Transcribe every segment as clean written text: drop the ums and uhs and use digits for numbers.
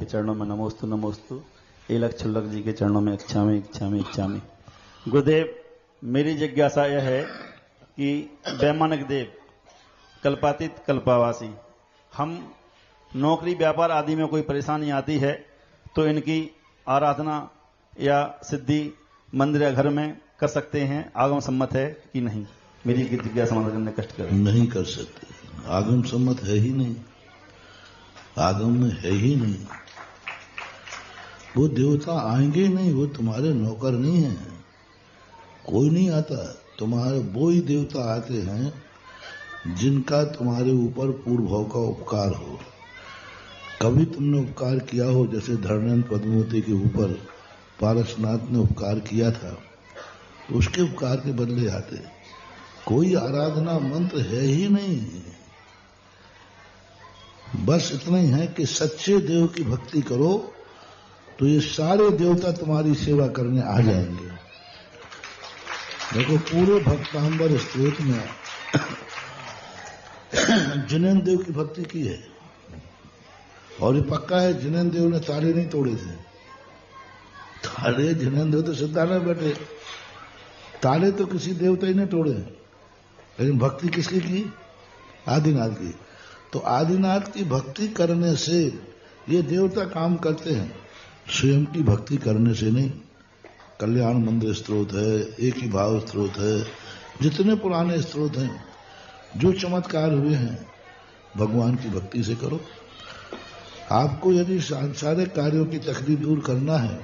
के चरणों में नमोस्तु नमोस्तु, एलक छुल्लक जी के चरणों में इच्छामी इच्छामी इच्छामी। गुरुदेव, मेरी जिज्ञासा यह है कि वैमानिक देव कल्पातीत कल्पावासी, हम नौकरी व्यापार आदि में कोई परेशानी आती है तो इनकी आराधना या सिद्धि मंदिर या घर में कर सकते हैं, आगम सम्मत है कि नहीं? मेरी जिज्ञासा समाधान करने कष्ट करें। नहीं कर सकते, आगम सम्मत है ही नहीं, आगम में है ही नहीं। वो देवता आएंगे ही नहीं, वो तुम्हारे नौकर नहीं है, कोई नहीं आता। तुम्हारे वो ही देवता आते हैं जिनका तुम्हारे ऊपर पूर्व भाव का उपकार हो। कभी तुमने उपकार किया हो, जैसे धर्मेंद्र पद्मावती के ऊपर पारसनाथ ने उपकार किया था, तो उसके उपकार के बदले आते। कोई आराधना मंत्र है ही नहीं, बस इतना ही है कि सच्चे देव की भक्ति करो तो ये सारे देवता तुम्हारी सेवा करने आ जाएंगे। देखो, पूरे भक्तांबर स्तोत्र में जिनेन्द्र देव की भक्ति की है, और ये पक्का है जिनेन्द्र देव ने ताले नहीं तोड़े थे। ताले जिनेन्द्र देव तो सिद्धार्थ में बैठे, ताले तो किसी देवता ही ने तोड़े, लेकिन भक्ति किसकी की? आदिनाथ की। तो आदिनाथ की भक्ति करने से ये देवता काम करते हैं, स्वयं की भक्ति करने से नहीं। कल्याण मंदिर स्त्रोत है, एक ही भाव स्त्रोत है, जितने पुराने स्त्रोत हैं, जो चमत्कार हुए हैं, भगवान की भक्ति से करो। आपको यदि सांसारिक कार्यों की तकलीफ दूर करना है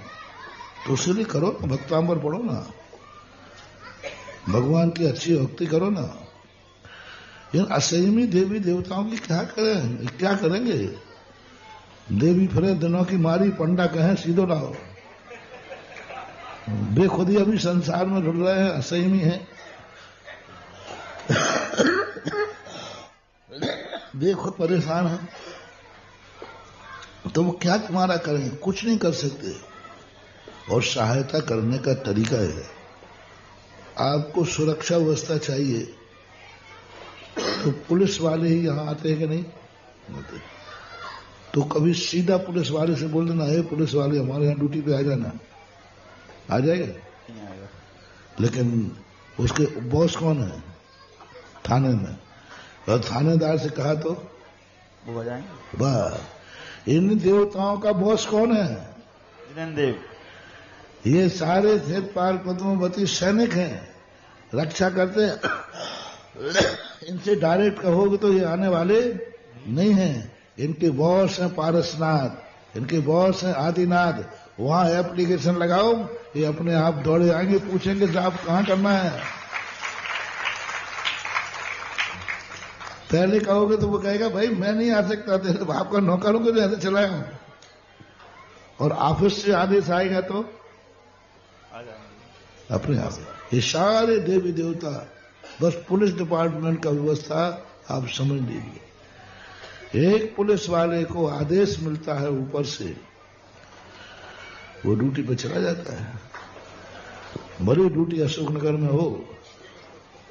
तो उसके लिए करो, भक्तांबर पढ़ो ना, भगवान की अच्छी भक्ति करो ना। इन असंयमी देवी देवताओं की क्या करेंगे? देवी फिरे दिनों की मारी, पंडा कहें सीधो लाओ। बेखुदी अभी संसार में रुल रहे हैं, असंयमी हैं, बेखुद परेशान है, तो वो क्या तुम्हारा करेंगे? कुछ नहीं कर सकते। और सहायता करने का तरीका है, आपको सुरक्षा व्यवस्था चाहिए तो पुलिस वाले ही यहां आते हैं कि नहीं आते? तो कभी सीधा पुलिस वाले से बोल देना, हे पुलिस वाले हमारे यहाँ ड्यूटी पे आ जाना, आ जाएगा? नहीं आएगा। लेकिन उसके बॉस कौन है थाने में? और थानेदार से कहा तो वो बजाएंगे। बस, इन देवताओं का बॉस कौन है? जिनेन्द्र देव। ये सारे श्वेतपाल पद्मावती सैनिक हैं, रक्षा करते हैं। इनसे डायरेक्ट कहोगे तो ये आने वाले नहीं हैं। इनके बॉस हैं पारसनाथ, इनके बॉस हैं आदिनाथ। वहां एप्लीकेशन लगाओ, ये अपने आप दौड़े आएंगे, पूछेंगे साहब कहां करना है। पहले कहोगे तो वो कहेगा भाई मैं नहीं आ सकता, तेरे बाप का नौकर हूं तो ऐसे चलाया हूं। और ऑफिस से आदेश आएगा तो अपने आप। ये सारे देवी देवता, बस पुलिस डिपार्टमेंट का व्यवस्था आप समझ लीजिए। एक पुलिस वाले को आदेश मिलता है ऊपर से, वो ड्यूटी पे चला जाता है। बड़ी ड्यूटी अशोकनगर में हो,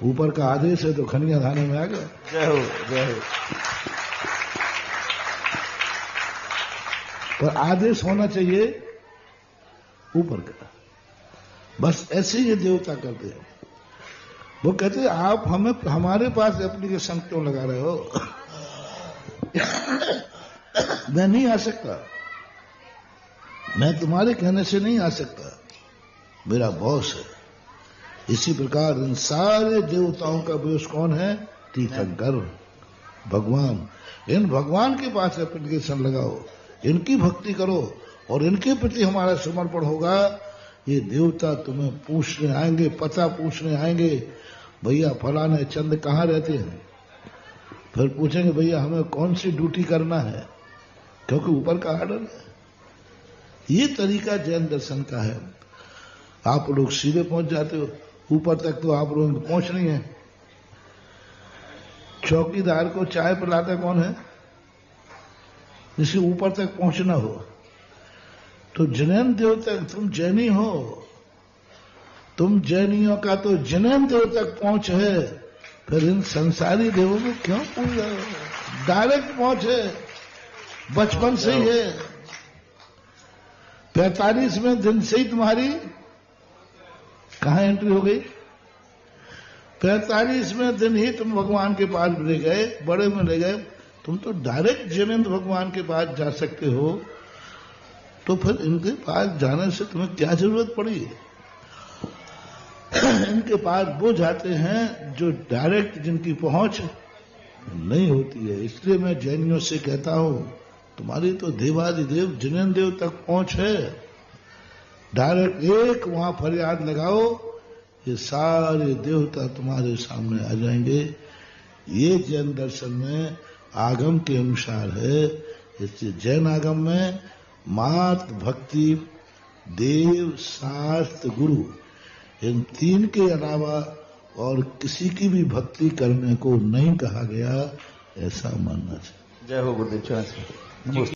ऊपर का आदेश है तो खनिया थाने में आ गया। जय हो जय हो। पर आदेश होना चाहिए ऊपर का। बस ऐसे ये देवता करते हैं। वो कहते हैं आप हमें हमारे पास एप्लीकेशन क्यों लगा रहे हो? मैं नहीं आ सकता, मैं तुम्हारे कहने से नहीं आ सकता, मेरा बॉस है। इसी प्रकार इन सारे देवताओं का बॉस कौन है? तीर्थंकर भगवान। इन भगवान के पास एप्लीकेशन लगाओ, इनकी भक्ति करो और इनके प्रति हमारा समर्पण होगा। ये देवता तुम्हें पूछने आएंगे, पता पूछने आएंगे, भैया फलाने चंद कहाँ रहते हैं। फिर पूछेंगे भैया हमें कौन सी ड्यूटी करना है, क्योंकि ऊपर का आर्डर है। ये तरीका जैन दर्शन का है। आप लोग सीधे पहुंच जाते हो, ऊपर तक तो आप लोगों को पहुंच नहीं है। चौकीदार को चाय पिलाता कौन है? जिसके ऊपर तक पहुंचना हो। तो जैन देव तक तुम जैनी हो, तुम जैनियों का तो जैन देव तक पहुंच है, फिर इन संसारी देवों को क्यों पूछ रहे हो? डायरेक्ट पहुंच है, बचपन से ही है। 45वें दिन से ही तुम्हारी कहां एंट्री हो गई? 45वें दिन ही तुम भगवान के पास ले गए, बड़े में ले गए। तुम तो डायरेक्ट जैनेन्द्र भगवान के पास जा सकते हो, तो फिर इनके पास जाने से तुम्हें क्या जरूरत पड़ी? इनके पास वो जाते हैं जो डायरेक्ट, जिनकी पहुंच नहीं होती है। इसलिए मैं जैनियों से कहता हूं, तुम्हारी तो देवादिदेव जिनेन्द्र देव तक पहुंच है। डायरेक्ट एक वहां फरियाद लगाओ, ये सारे देवता तुम्हारे सामने आ जाएंगे। ये जैन दर्शन में आगम के अनुसार है। इसलिए जैन आगम में मात्र भक्ति, देव, शास्त्र, गुरु, इन तीन के अलावा और किसी की भी भक्ति करने को नहीं कहा गया, ऐसा मानना चाहिए। जय हो गुरुदेव।